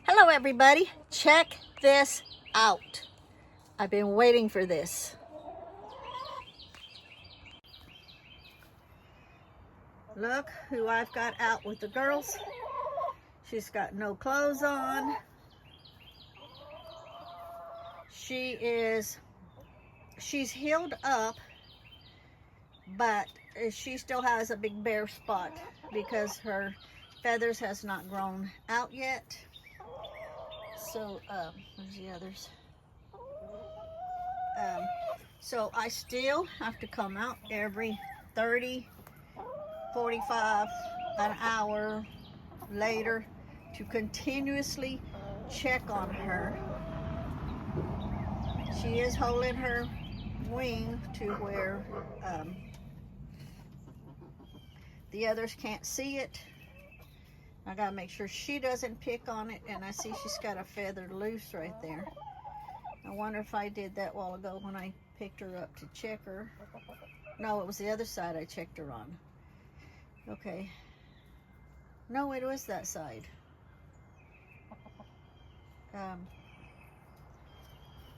Hello everybody, check this out. I've been waiting for this. Look who I've got out with the girls. She's got no clothes on. She's healed up, but she still has a big bare spot because her feathers has not grown out yet. So, where's the others? So I still have to come out every 30, 45, an hour later to continuously check on her. She is holding her wing to where the others can't see it. I gotta make sure she doesn't pick on it, and I see she's got a feather loose right there. I wonder if I did that a while ago when I picked her up to check her. No, it was the other side I checked her on. Okay. No, it was that side.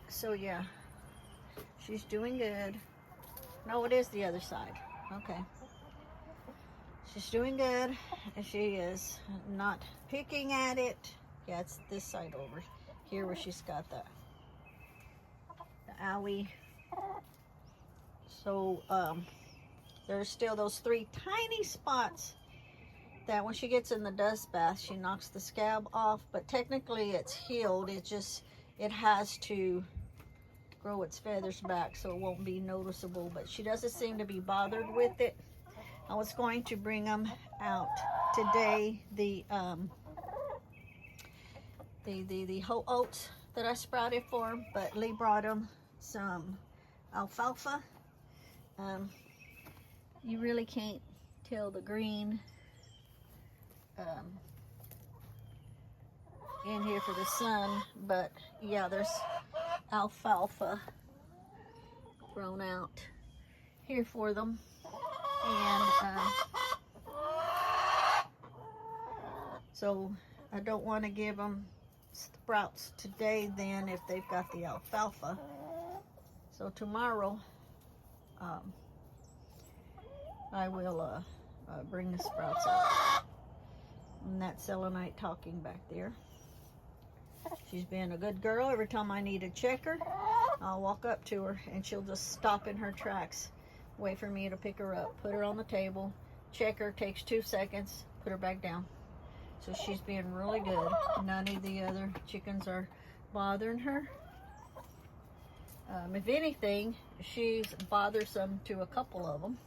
So yeah, she's doing good. No, it is the other side. Okay. She's doing good, and she is not picking at it. Yeah, it's this side over here where she's got the owie. So there's still those 3 tiny spots that when she gets in the dust bath, she knocks the scab off, but technically it's healed. It has to grow its feathers back so it won't be noticeable, but she doesn't seem to be bothered with it. I was going to bring them out today, the whole oats that I sprouted for them, but Lee brought them some alfalfa. You really can't tell the green in here for the sun, but yeah, there's alfalfa grown out here for them. And so I don't want to give them sprouts today then if they've got the alfalfa. So tomorrow I will bring the sprouts out. And that's Selenite talking back there. She's been a good girl. Every time I need to check her, I'll walk up to her and she'll just stop in her tracks. Wait for me to pick her up, put her on the table, check her, takes 2 seconds, put her back down. So she's being really good. None of the other chickens are bothering her. If anything, she's bothersome to a couple of them.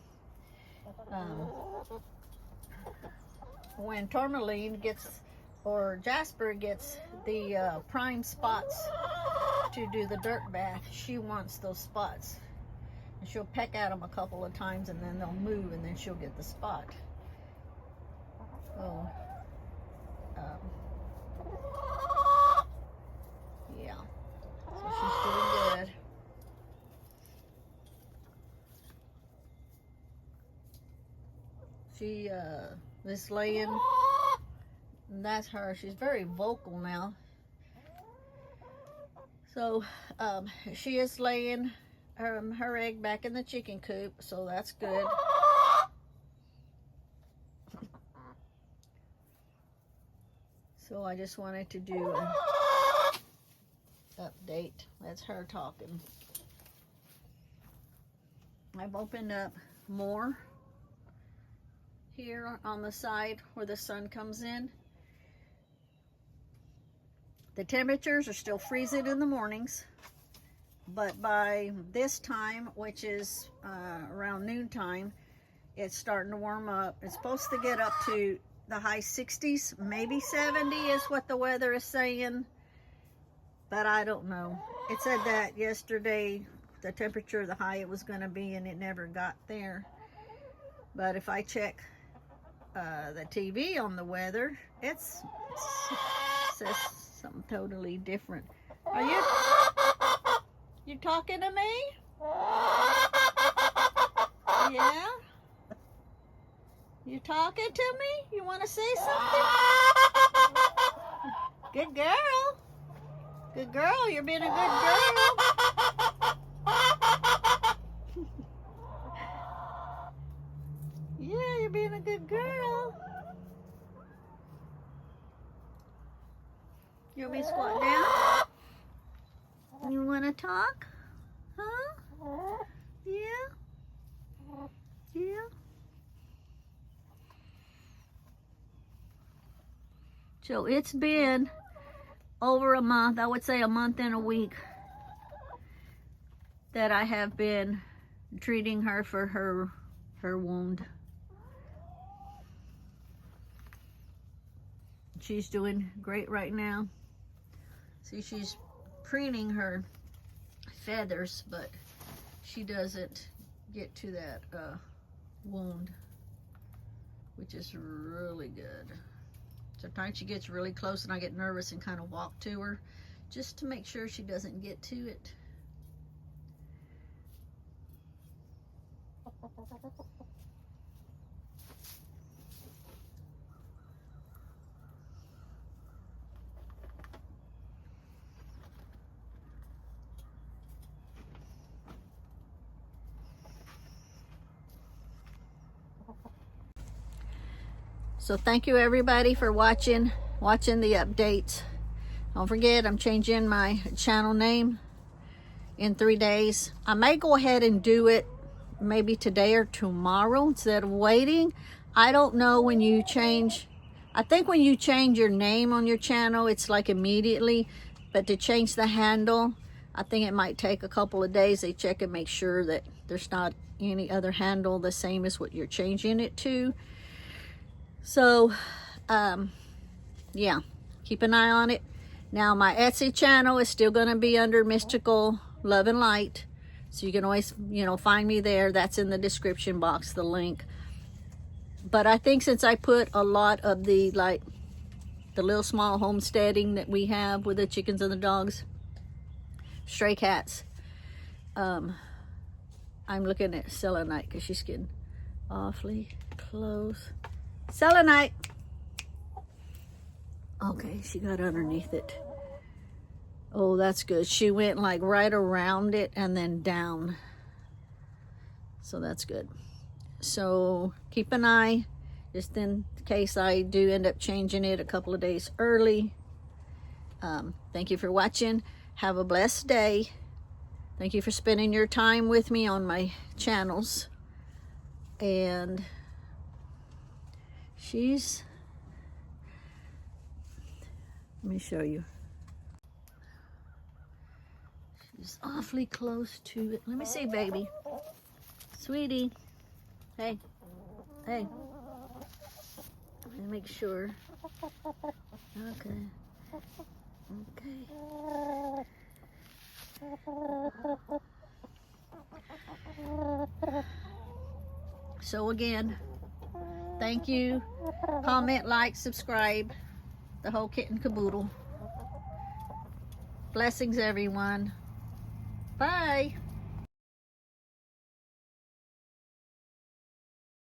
When Tourmaline gets, or Jasper gets the prime spots to do the dirt bath, she wants those spots. And she'll peck at them a couple of times and then they'll move and then she'll get the spot. So, yeah. So she's doing good. She is laying, and that's her. She's very vocal now. So, she is laying her egg back in the chicken coop, so that's good. So I just wanted to do an update. That's her talking. I've opened up more here on the side where the sun comes in. The temperatures are still freezing in the mornings, but by this time, which is around noontime, it's starting to warm up. It's supposed to get up to the high 60s, maybe 70 is what the weather is saying, but I don't know. It said that yesterday, the temperature, the high it was going to be, and it never got there. But if I check the TV on the weather, it says something totally different. Are you talking to me? Yeah? You talking to me? You want to say something? Good girl. Good girl. You're being a good girl. Yeah, you're being a good girl. You want me to squat down? You want to talk? Huh? Yeah? Yeah? So it's been over a month, I would say a month and a week, that I have been treating her for her wound. She's doing great right now. See, she's preening her feathers, but she doesn't get to that wound, which is really good. Sometimes she gets really close and I get nervous and kind of walk to her just to make sure she doesn't get to it. So thank you everybody for watching the updates. Don't forget, I'm changing my channel name in 3 days. I may go ahead and do it maybe today or tomorrow instead of waiting. I don't know when you change. I think when you change your name on your channel, it's like immediately. But to change the handle, I think it might take a couple of days. They check and make sure that there's not any other handle the same as what you're changing it to. So, yeah, keep an eye on it. Now, my Etsy channel is still going to be under Mystical Love and Light. So you can always, find me there. That's in the description box, the link. But I think since I put a lot of the little small homesteading that we have with the chickens and the dogs, stray cats, I'm looking at Selenite because she's getting awfully close. Selenite. Okay, she got underneath it. Oh, that's good. She went like right around it and then down. So that's good. So keep an eye, just in case I do end up changing it a couple of days early. Thank you for watching. Have a blessed day. Thank you for spending your time with me on my channels. And let me show you. She's awfully close to it. Let me see, baby. Sweetie. Hey. Hey. Let me make sure. Okay. Okay. So again, thank you. Comment, like, subscribe. The whole kit and caboodle. Blessings, everyone. Bye.